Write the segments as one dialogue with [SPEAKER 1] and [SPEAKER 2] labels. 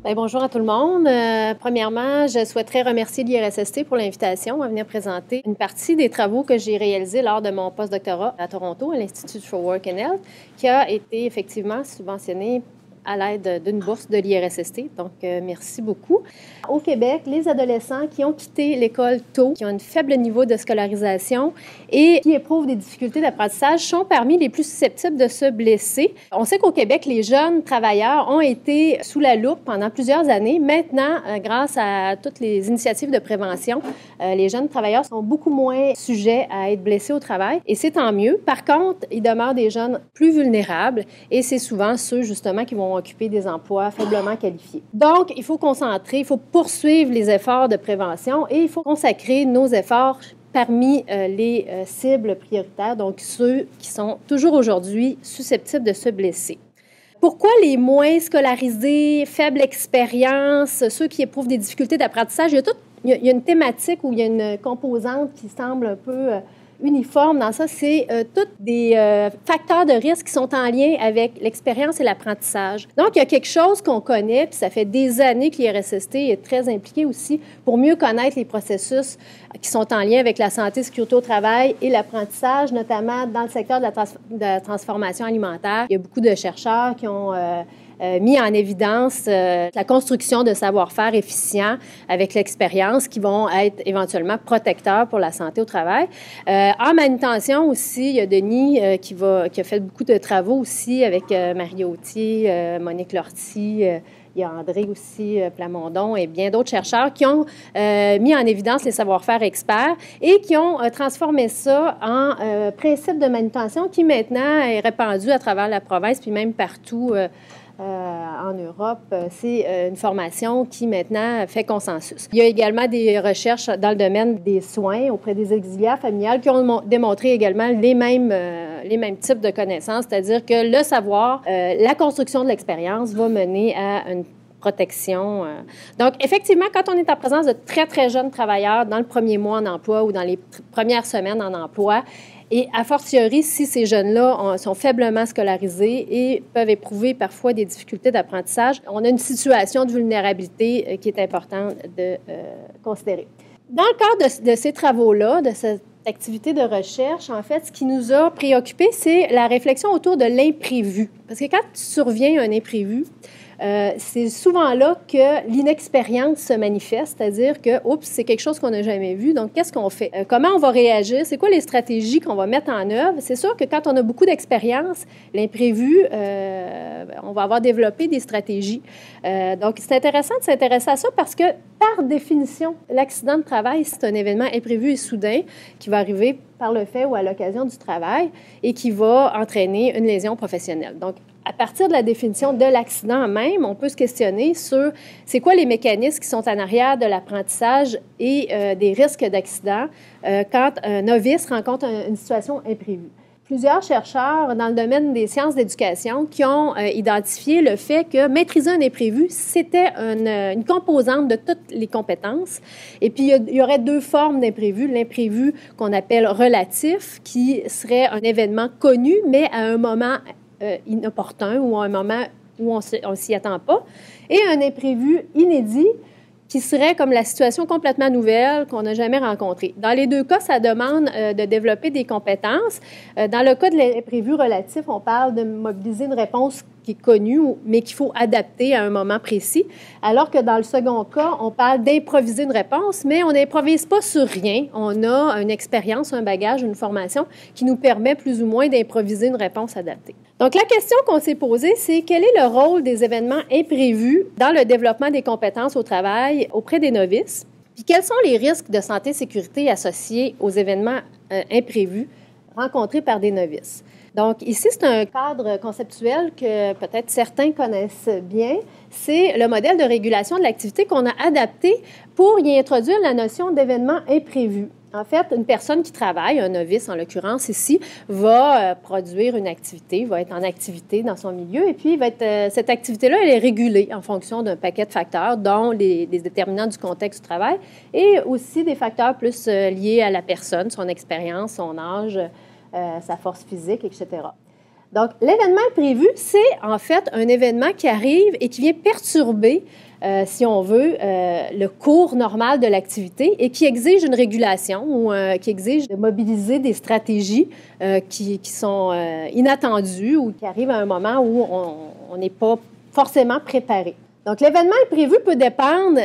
[SPEAKER 1] Bien, bonjour à tout le monde. Premièrement, je souhaiterais remercier l'IRSST pour l'invitation à venir présenter une partie des travaux que j'ai réalisés lors de mon postdoctorat à Toronto, à l'Institut for Work and Health, qui a été effectivement subventionné à l'aide d'une bourse de l'IRSST. Donc, merci beaucoup. Au Québec, les adolescents qui ont quitté l'école tôt, qui ont un faible niveau de scolarisation et qui éprouvent des difficultés d'apprentissage sont parmi les plus susceptibles de se blesser. On sait qu'au Québec, les jeunes travailleurs ont été sous la loupe pendant plusieurs années. Maintenant, grâce à toutes les initiatives de prévention, les jeunes travailleurs sont beaucoup moins sujets à être blessés au travail et c'est tant mieux. Par contre, il demeure des jeunes plus vulnérables et c'est souvent ceux, justement, qui vont occuper des emplois faiblement qualifiés. Donc, il faut concentrer, il faut poursuivre les efforts de prévention et il faut consacrer nos efforts parmi les cibles prioritaires, donc ceux qui sont toujours aujourd'hui susceptibles de se blesser. Pourquoi les moins scolarisés, faible expérience, ceux qui éprouvent des difficultés d'apprentissage? Il y a une thématique où il y a une composante qui semble un peu uniforme dans ça, c'est tous des facteurs de risque qui sont en lien avec l'expérience et l'apprentissage. Donc, il y a quelque chose qu'on connaît, puis ça fait des années que l'IRSST est très impliqué aussi pour mieux connaître les processus qui sont en lien avec la santé, sécurité au travail et l'apprentissage, notamment dans le secteur de la transformation alimentaire. Il y a beaucoup de chercheurs qui ont mis en évidence la construction de savoir-faire efficients avec l'expérience qui vont être éventuellement protecteurs pour la santé au travail. En manutention aussi, il y a Denis qui a fait beaucoup de travaux aussi avec Marie Autier, Monique Lortie, il y a André aussi, Plamondon et bien d'autres chercheurs qui ont mis en évidence les savoir-faire experts et qui ont transformé ça en principe de manutention qui maintenant est répandu à travers la province puis même partout en Europe. C'est une formation qui maintenant fait consensus. Il y a également des recherches dans le domaine des soins auprès des auxiliaires familiales qui ont démontré également les mêmes types de connaissances, c'est-à-dire que le savoir, la construction de l'expérience va mener à une protection. Donc, effectivement, quand on est en présence de très, très jeunes travailleurs dans le premier mois en emploi ou dans les premières semaines en emploi, et a fortiori, si ces jeunes-là sont faiblement scolarisés et peuvent éprouver parfois des difficultés d'apprentissage, on a une situation de vulnérabilité qui est importante de considérer. Dans le cadre de ces travaux-là, de cette activité de recherche, en fait, ce qui nous a préoccupés, c'est la réflexion autour de l'imprévu. Parce que quand survient un imprévu, c'est souvent là que l'inexpérience se manifeste, c'est-à-dire que, oups, c'est quelque chose qu'on n'a jamais vu, donc qu'est-ce qu'on fait? Comment on va réagir? C'est quoi les stratégies qu'on va mettre en œuvre? C'est sûr que quand on a beaucoup d'expérience, l'imprévu, on va avoir développé des stratégies. Donc, c'est intéressant de s'intéresser à ça parce que, par définition, l'accident de travail, c'est un événement imprévu et soudain qui va arriver par le fait ou à l'occasion du travail et qui va entraîner une lésion professionnelle. Donc, à partir de la définition de l'accident même, on peut se questionner sur c'est quoi les mécanismes qui sont en arrière de l'apprentissage et des risques d'accident quand un novice rencontre une situation imprévue. Plusieurs chercheurs dans le domaine des sciences d'éducation qui ont identifié le fait que maîtriser un imprévu, c'était une composante de toutes les compétences. Et puis, il y aurait deux formes d'imprévu. L'imprévu qu'on appelle relatif, qui serait un événement connu, mais à un moment inopportun ou à un moment où on ne s'y attend pas. Et un imprévu inédit, qui serait comme la situation complètement nouvelle qu'on n'a jamais rencontrée. Dans les deux cas, ça demande de développer des compétences. Dans le cas de l'imprévu relatif, on parle de mobiliser une réponse qui est connue, mais qu'il faut adapter à un moment précis, alors que dans le second cas, on parle d'improviser une réponse, mais on n'improvise pas sur rien. On a une expérience, un bagage, une formation qui nous permet plus ou moins d'improviser une réponse adaptée. Donc, la question qu'on s'est posée, c'est quel est le rôle des événements imprévus dans le développement des compétences au travail auprès des novices? Puis, quels sont les risques de santé et sécurité associés aux événements imprévus rencontrés par des novices? Donc, ici, c'est un cadre conceptuel que peut-être certains connaissent bien. C'est le modèle de régulation de l'activité qu'on a adapté pour y introduire la notion d'événement imprévu. En fait, une personne qui travaille, un novice en l'occurrence ici, va produire une activité, va être en activité dans son milieu et puis cette activité-là, elle est régulée en fonction d'un paquet de facteurs, dont les déterminants du contexte du travail et aussi des facteurs plus liés à la personne, son expérience, son âge, sa force physique, etc. Donc, l'événement imprévu, c'est en fait un événement qui arrive et qui vient perturber, si on veut, le cours normal de l'activité et qui exige une régulation ou qui exige de mobiliser des stratégies qui sont inattendues ou qui arrivent à un moment où on n'est pas forcément préparé. Donc, l'événement imprévu peut dépendre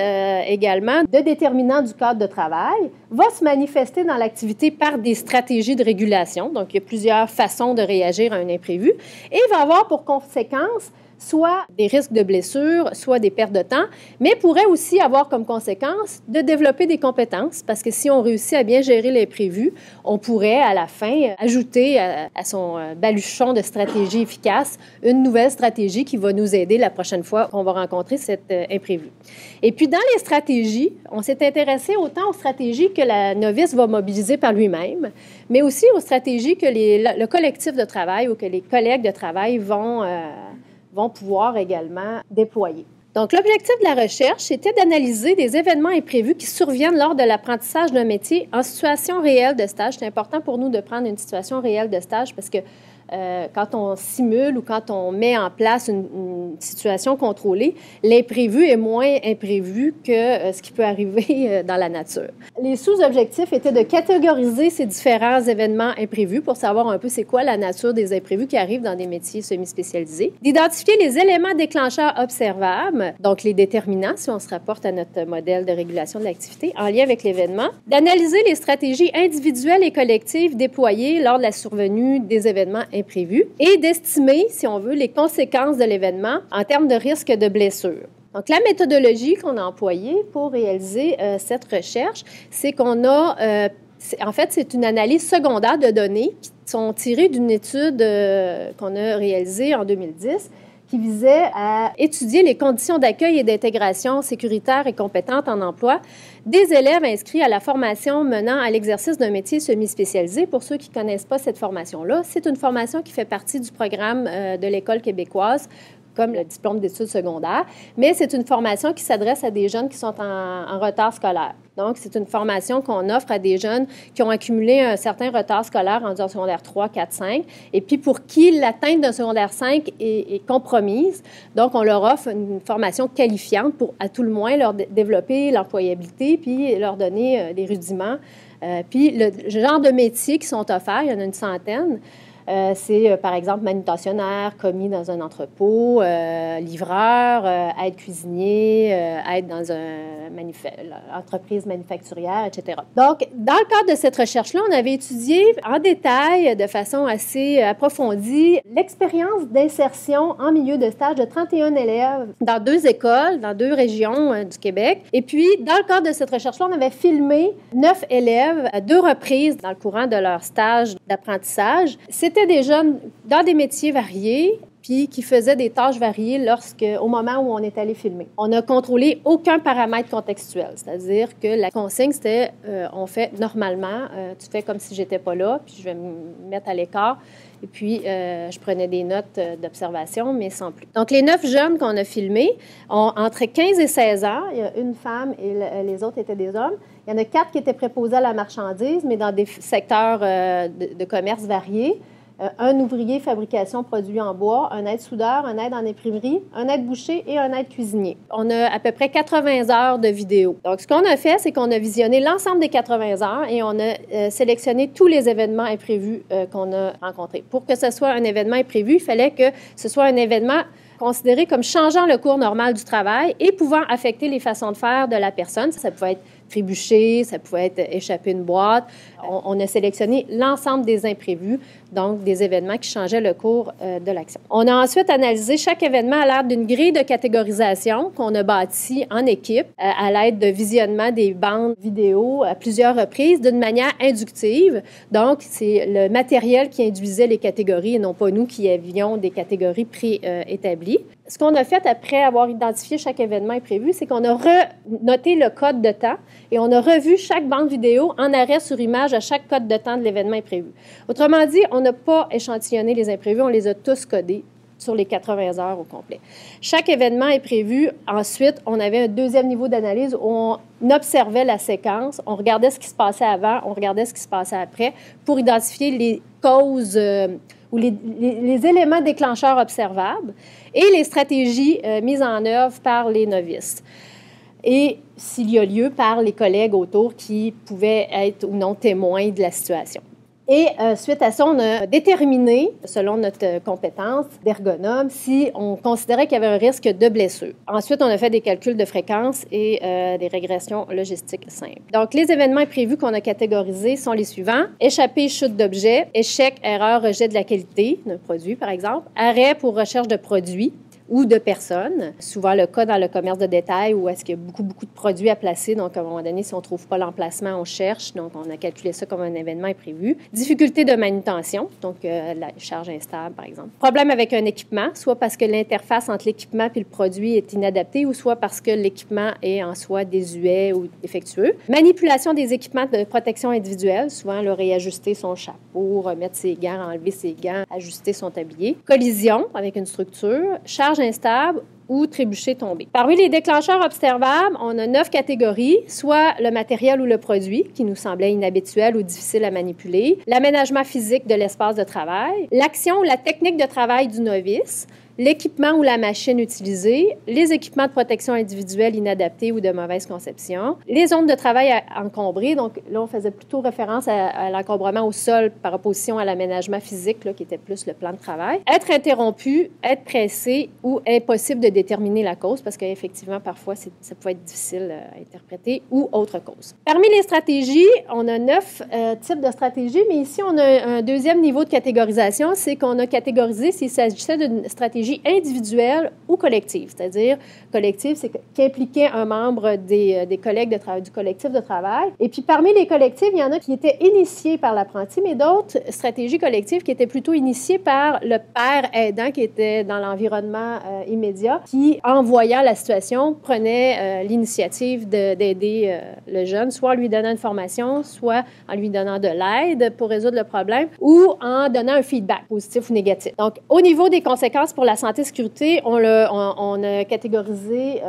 [SPEAKER 1] également de déterminants du cadre de travail, va se manifester dans l'activité par des stratégies de régulation. Donc, il y a plusieurs façons de réagir à un imprévu et va avoir pour conséquence soit des risques de blessures, soit des pertes de temps, mais pourrait aussi avoir comme conséquence de développer des compétences, parce que si on réussit à bien gérer l'imprévu, on pourrait à la fin ajouter à son baluchon de stratégie efficace une nouvelle stratégie qui va nous aider la prochaine fois qu'on va rencontrer cet imprévu. Et puis, dans les stratégies, on s'est intéressé autant aux stratégies que la novice va mobiliser par lui-même, mais aussi aux stratégies que le collectif de travail ou que les collègues de travail vont pouvoir également déployer. Donc, l'objectif de la recherche, c'était d'analyser des événements imprévus qui surviennent lors de l'apprentissage d'un métier en situation réelle de stage. C'est important pour nous de prendre une situation réelle de stage parce que quand on simule ou quand on met en place une situation contrôlée, l'imprévu est moins imprévu que ce qui peut arriver dans la nature. Les sous-objectifs étaient de catégoriser ces différents événements imprévus pour savoir un peu c'est quoi la nature des imprévus qui arrivent dans des métiers semi-spécialisés, d'identifier les éléments déclencheurs observables, donc les déterminants, si on se rapporte à notre modèle de régulation de l'activité, en lien avec l'événement, d'analyser les stratégies individuelles et collectives déployées lors de la survenue des événements imprévus et d'estimer, si on veut, les conséquences de l'événement en termes de risque de blessure. Donc, la méthodologie qu'on a employée pour réaliser cette recherche, c'est qu'on a, en fait, c'est une analyse secondaire de données qui sont tirées d'une étude qu'on a réalisée en 2010 qui visait à étudier les conditions d'accueil et d'intégration sécuritaire et compétente en emploi des élèves inscrits à la formation menant à l'exercice d'un métier semi-spécialisé. Pour ceux qui ne connaissent pas cette formation-là, c'est une formation qui fait partie du programme de l'École québécoise, comme le diplôme d'études secondaires, mais c'est une formation qui s'adresse à des jeunes qui sont en retard scolaire. Donc, c'est une formation qu'on offre à des jeunes qui ont accumulé un certain retard scolaire en secondaire 3, 4, 5, et puis pour qui l'atteinte d'un secondaire 5 est compromise. Donc, on leur offre une formation qualifiante pour, à tout le moins, leur développer l'employabilité, puis leur donner des rudiments. Puis, le genre de métiers qui sont offerts, il y en a une centaine. C'est, par exemple, manutentionnaire, commis dans un entrepôt, livreur, aide cuisinier, aide dans une entreprise manufacturière, etc. Donc, dans le cadre de cette recherche-là, on avait étudié en détail, de façon assez approfondie, l'expérience d'insertion en milieu de stage de 31 élèves dans 2 écoles, dans 2 régions du Québec. Et puis, dans le cadre de cette recherche-là, on avait filmé 9 élèves à 2 reprises dans le courant de leur stage d'apprentissage. C'était des jeunes dans des métiers variés, puis qui faisaient des tâches variées au moment où on est allé filmer. On n'a contrôlé aucun paramètre contextuel, c'est-à-dire que la consigne, c'était on fait normalement, tu fais comme si j'étais pas là, puis je vais me mettre à l'écart. Et puis, je prenais des notes d'observation, mais sans plus. Donc, les 9 jeunes qu'on a filmés ont entre 15 et 16 ans. Il y a une femme et les autres étaient des hommes. Il y en a 4 qui étaient préposés à la marchandise, mais dans des secteurs de commerce variés. Un ouvrier fabrication produits en bois, un aide-soudeur, un aide en imprimerie, un aide-boucher et un aide-cuisinier. On a à peu près 80 heures de vidéo. Donc, ce qu'on a fait, c'est qu'on a visionné l'ensemble des 80 heures et on a sélectionné tous les événements imprévus qu'on a rencontrés. Pour que ce soit un événement imprévu, il fallait que ce soit un événement considéré comme changeant le cours normal du travail et pouvant affecter les façons de faire de la personne. Ça pouvait être trébucher, ça pouvait être échapper une boîte. On a sélectionné l'ensemble des imprévus, donc des événements qui changeaient le cours de l'action. On a ensuite analysé chaque événement à l'aide d'une grille de catégorisation qu'on a bâtie en équipe à l'aide de visionnement des bandes vidéo à plusieurs reprises d'une manière inductive. Donc, c'est le matériel qui induisait les catégories et non pas nous qui avions des catégories préétablies. Ce qu'on a fait après avoir identifié chaque événement imprévu, c'est qu'on a noté le code de temps et on a revu chaque bande vidéo en arrêt sur image à chaque code de temps de l'événement imprévu. Autrement dit, on n'a pas échantillonné les imprévus, on les a tous codés sur les 80 heures au complet. Chaque événement est prévu. Ensuite, on avait un deuxième niveau d'analyse où on observait la séquence, on regardait ce qui se passait avant, on regardait ce qui se passait après pour identifier les causes ou les éléments déclencheurs observables et les stratégies mises en œuvre par les novices. Et s'il y a lieu, par les collègues autour qui pouvaient être ou non témoins de la situation. Et suite à ça, on a déterminé, selon notre compétence d'ergonome, si on considérait qu'il y avait un risque de blessure. Ensuite, on a fait des calculs de fréquence et des régressions logistiques simples. Donc, les événements prévus qu'on a catégorisés sont les suivants. Échappée, chute d'objet, échec, erreur, rejet de la qualité d'un produit, par exemple. Arrêt pour recherche de produits ou de personnes. Souvent le cas dans le commerce de détail où est-ce qu'il y a beaucoup de produits à placer. Donc, à un moment donné, si on ne trouve pas l'emplacement, on cherche. Donc, on a calculé ça comme un événement imprévu. Difficulté de manutention, donc la charge instable, par exemple. Problème avec un équipement, soit parce que l'interface entre l'équipement et le produit est inadaptée ou soit parce que l'équipement est en soi désuet ou défectueux. Manipulation des équipements de protection individuelle, souvent le réajuster son chapeau, remettre ses gants, enlever ses gants, ajuster son tablier. Collision avec une structure. Charge instable ou trébucher tombé. Parmi les déclencheurs observables, on a 9 catégories, soit le matériel ou le produit qui nous semblait inhabituel ou difficile à manipuler, l'aménagement physique de l'espace de travail, l'action ou la technique de travail du novice, l'équipement ou la machine utilisée, les équipements de protection individuelle inadaptés ou de mauvaise conception, les zones de travail encombrées, donc là, on faisait plutôt référence à l'encombrement au sol par opposition à l'aménagement physique, là, qui était plus le plan de travail, être interrompu, être pressé ou impossible de déterminer la cause, parce qu'effectivement, parfois, ça pouvait être difficile à interpréter, ou autre cause. Parmi les stratégies, on a 9 types de stratégies, mais ici, on a un deuxième niveau de catégorisation, c'est qu'on a catégorisé s'il s'agissait d'une stratégie individuelle ou collective, c'est-à-dire collective, c'est qui impliquait un membre des collègues de travail, du collectif de travail. Et puis parmi les collectifs, il y en a qui étaient initiés par l'apprenti, mais d'autres stratégies collectives qui étaient plutôt initiées par le père aidant qui était dans l'environnement immédiat, qui, en voyant la situation, prenait l'initiative d'aider le jeune, soit en lui donnant une formation, soit en lui donnant de l'aide pour résoudre le problème, ou en donnant un feedback positif ou négatif. Donc, au niveau des conséquences pour la santé-sécurité, on a catégorisé,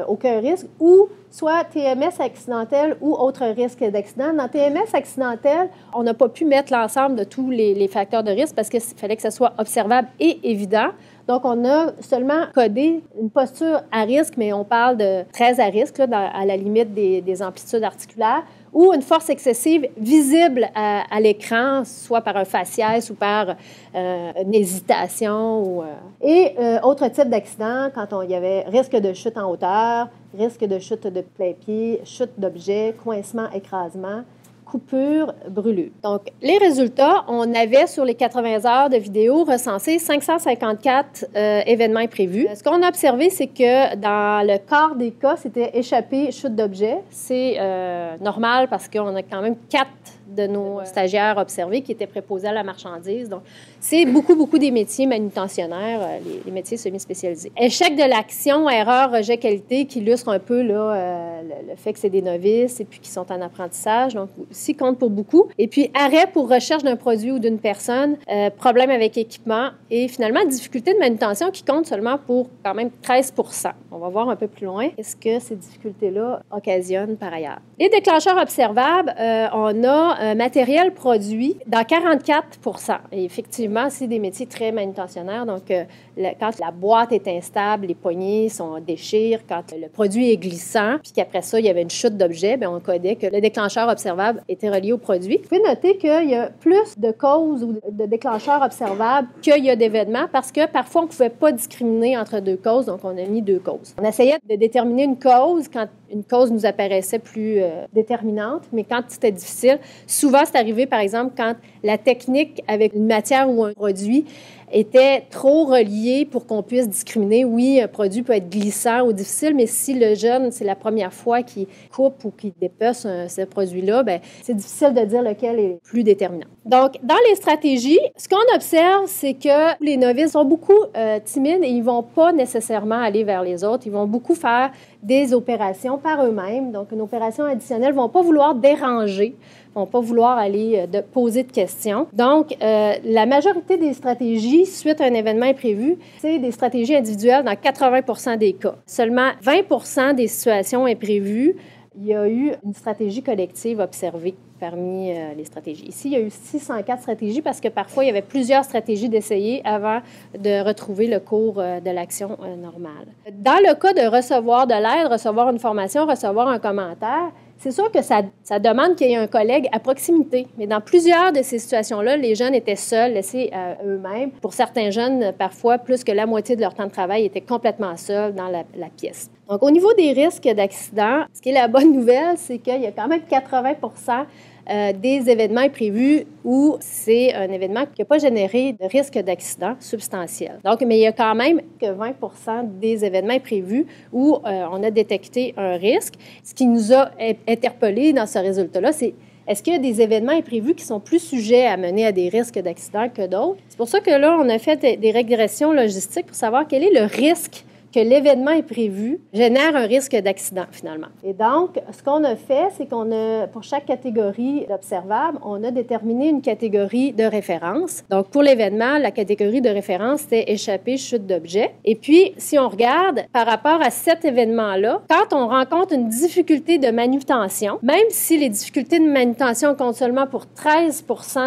[SPEAKER 1] aucun risque ou soit TMS accidentel ou autre risque d'accident. Dans TMS accidentel, on n'a pas pu mettre l'ensemble de tous les facteurs de risque parce qu'il fallait que ça soit observable et évident. Donc, on a seulement codé une posture à risque, mais on parle de très à risque, là, à la limite des amplitudes articulaires, ou une force excessive visible à l'écran, soit par un faciès ou par une hésitation. Et autre type d'accident, quand il y avait risque de chute en hauteur, risque de chute de plein pied, chute d'objet, coincement, écrasement, coupure, brûlure. Donc, les résultats, on avait sur les 80 heures de vidéo recensé 554 événements imprévus. Ce qu'on a observé, c'est que dans le quart des cas, c'était échappée, chute d'objet. C'est normal parce qu'on a quand même 4 de nos stagiaires observés qui étaient préposés à la marchandise. Donc, c'est beaucoup des métiers manutentionnaires, les métiers semi-spécialisés. Échec de l'action, erreur, rejet, qualité, qui illustre un peu là, le fait que c'est des novices et puis qui sont en apprentissage. Donc, aussi compte pour beaucoup. Et puis, arrêt pour recherche d'un produit ou d'une personne, problème avec équipement et finalement, difficulté de manutention qui compte seulement pour quand même 13 %. On va voir un peu plus loin ce que ces difficultés-là occasionnent par ailleurs. Les déclencheurs observables, on a matériel produit dans 44 %. Et effectivement, c'est des métiers très manutentionnaires. Donc, quand la boîte est instable, les poignées déchirent, quand le produit est glissant, puis qu'après ça, il y avait une chute d'objet, bien, on codait que le déclencheur observable était relié au produit. Vous pouvez noter qu'il y a plus de causes ou de déclencheurs observables qu'il y a d'événements parce que parfois, on ne pouvait pas discriminer entre 2 causes, donc on a mis 2 causes. On essayait de déterminer une cause quand une cause nous apparaissait plus déterminante, mais quand c'était difficile, souvent, c'est arrivé, par exemple, quand la technique avec une matière ou un produit était trop relié pour qu'on puisse discriminer. Oui, un produit peut être glissant ou difficile, mais si le jeune, c'est la première fois qu'il coupe ou qu'il dépece ce produit-là, bien, c'est difficile de dire lequel est plus déterminant. Donc, dans les stratégies, ce qu'on observe, c'est que les novices sont beaucoup timides et ils ne vont pas nécessairement aller vers les autres. Ils vont beaucoup faire des opérations par eux-mêmes. Donc, une opération additionnelle, ils ne vont pas vouloir déranger vont pas vouloir aller poser de questions. Donc, la majorité des stratégies, suite à un événement imprévu, c'est des stratégies individuelles dans 80 des cas. Seulement 20 des situations imprévues, il y a eu une stratégie collective observée parmi les stratégies. Ici, il y a eu 604 stratégies parce que parfois, il y avait plusieurs stratégies d'essayer avant de retrouver le cours de l'action normale. Dans le cas de recevoir de l'aide, recevoir une formation, recevoir un commentaire, c'est sûr que ça demande qu'il y ait un collègue à proximité. Mais dans plusieurs de ces situations-là, les jeunes étaient seuls, laissés à eux-mêmes. Pour certains jeunes, parfois, plus que la moitié de leur temps de travail étaient complètement seuls dans la pièce. Donc, au niveau des risques d'accident, ce qui est la bonne nouvelle, c'est qu'il y a quand même 80 des événements imprévus où c'est un événement qui n'a pas généré de risque d'accident substantiel. Donc, mais il y a quand même que 20 des événements imprévus où on a détecté un risque. Ce qui nous a interpellés dans ce résultat-là, c'est est-ce qu'il y a des événements imprévus qui sont plus sujets à mener à des risques d'accident que d'autres? C'est pour ça que là, on a fait des régressions logistiques pour savoir quel est le risque que l'événement imprévu génère un risque d'accident, finalement. Et donc, ce qu'on a fait, c'est qu'on a, pour chaque catégorie d'observables, on a déterminé une catégorie de référence. Donc, pour l'événement, la catégorie de référence, c'était échappée, chute d'objet. Et puis, si on regarde par rapport à cet événement-là, quand on rencontre une difficulté de manutention, même si les difficultés de manutention comptent seulement pour 13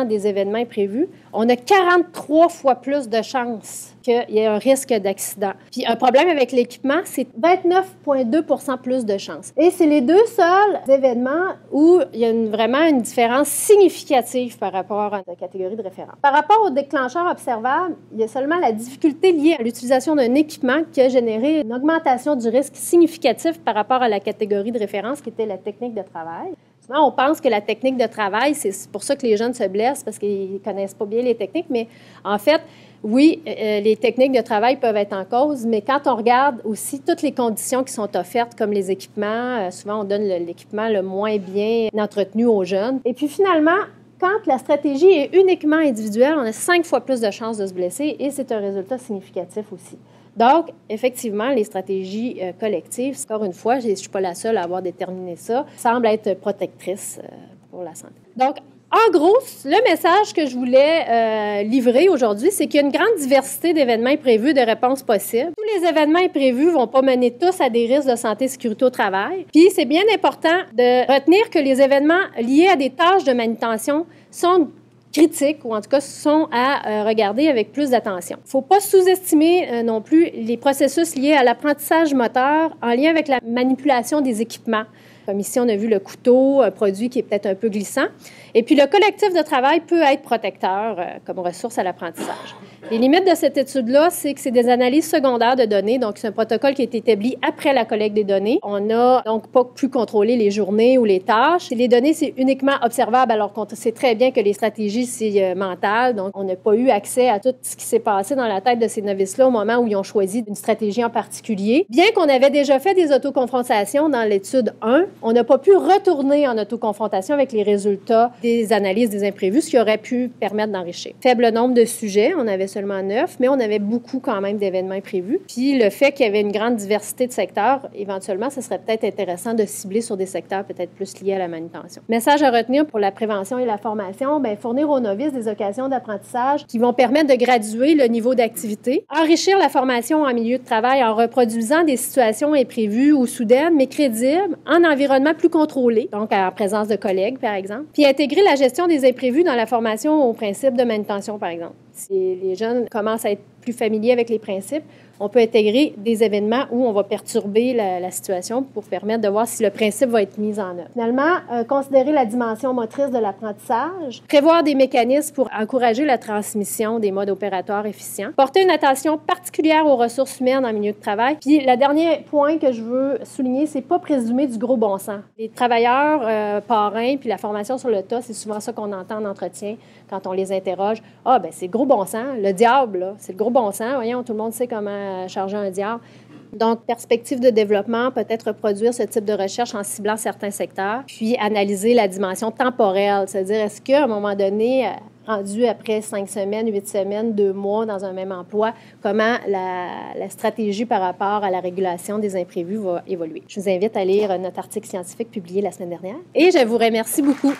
[SPEAKER 1] des événements imprévus, on a 43 fois plus de chances qu'il y ait un risque d'accident. Puis un problème avec l'équipement, c'est 29,2 plus de chances. Et c'est les deux seuls événements où il y a vraiment une différence significative par rapport à la catégorie de référence. Par rapport aux déclencheurs observables, il y a seulement la difficulté liée à l'utilisation d'un équipement qui a généré une augmentation du risque significatif par rapport à la catégorie de référence qui était la technique de travail. Souvent, on pense que la technique de travail, c'est pour ça que les jeunes se blessent parce qu'ils ne connaissent pas bien les techniques, mais en fait, oui, les techniques de travail peuvent être en cause, mais quand on regarde aussi toutes les conditions qui sont offertes, comme les équipements, souvent on donne l'équipement le moins bien entretenu aux jeunes. Et puis finalement, quand la stratégie est uniquement individuelle, on a 5 fois plus de chances de se blesser et c'est un résultat significatif aussi. Donc, effectivement, les stratégies collectives, encore une fois, je ne suis pas la seule à avoir déterminé ça, semblent être protectrices pour la santé. Donc, en gros, le message que je voulais livrer aujourd'hui, c'est qu'il y a une grande diversité d'événements imprévus, de réponses possibles. Tous les événements imprévus ne vont pas mener tous à des risques de santé et sécurité au travail. Puis, c'est bien important de retenir que les événements liés à des tâches de manutention sont critiques, ou en tout cas sont à regarder avec plus d'attention. Il ne faut pas sous-estimer non plus les processus liés à l'apprentissage moteur en lien avec la manipulation des équipements. Comme ici, on a vu le couteau, un produit qui est peut-être un peu glissant. Et puis, le collectif de travail peut être protecteur comme ressource à l'apprentissage. Les limites de cette étude-là, c'est que c'est des analyses secondaires de données. Donc, c'est un protocole qui a été établi après la collecte des données. On n'a donc pas pu contrôler les journées ou les tâches. Et les données, c'est uniquement observable, alors qu'on sait très bien que les stratégies, c'est mental. Donc, on n'a pas eu accès à tout ce qui s'est passé dans la tête de ces novices-là au moment où ils ont choisi une stratégie en particulier. Bien qu'on avait déjà fait des autoconfrontations dans l'étude 1, on n'a pas pu retourner en autoconfrontation avec les résultats des analyses des imprévus, ce qui aurait pu permettre d'enrichir. Faible nombre de sujets, on avait seulement 9, mais on avait beaucoup quand même d'événements imprévus. Puis le fait qu'il y avait une grande diversité de secteurs, éventuellement, ce serait peut-être intéressant de cibler sur des secteurs peut-être plus liés à la manutention. Message à retenir pour la prévention et la formation, bien, fournir aux novices des occasions d'apprentissage qui vont permettre de graduer le niveau d'activité, enrichir la formation en milieu de travail en reproduisant des situations imprévues ou soudaines, mais crédibles, en environnement plus contrôlé, donc en présence de collègues, par exemple, puis intégrer la gestion des imprévus dans la formation aux principes de manutention, par exemple. Si les jeunes commencent à être plus familiers avec les principes, on peut intégrer des événements où on va perturber la situation pour permettre de voir si le principe va être mis en œuvre. Finalement, considérer la dimension motrice de l'apprentissage, prévoir des mécanismes pour encourager la transmission des modes opératoires efficients, porter une attention particulière aux ressources humaines en milieu de travail. Puis, le dernier point que je veux souligner, c'est pas présumer du gros bon sens. Les travailleurs parrains puis la formation sur le tas, c'est souvent ça qu'on entend en entretien quand on les interroge. Ah, ben c'est gros bon sens. Le diable, là, c'est le gros bon sens. Voyons, tout le monde sait comment charger un diable. Donc, perspective de développement, peut-être reproduire ce type de recherche en ciblant certains secteurs, puis analyser la dimension temporelle, c'est-à-dire est-ce qu'à un moment donné, rendu après 5 semaines, 8 semaines, 2 mois dans un même emploi, comment la stratégie par rapport à la régulation des imprévus va évoluer. Je vous invite à lire notre article scientifique publié la semaine dernière et je vous remercie beaucoup.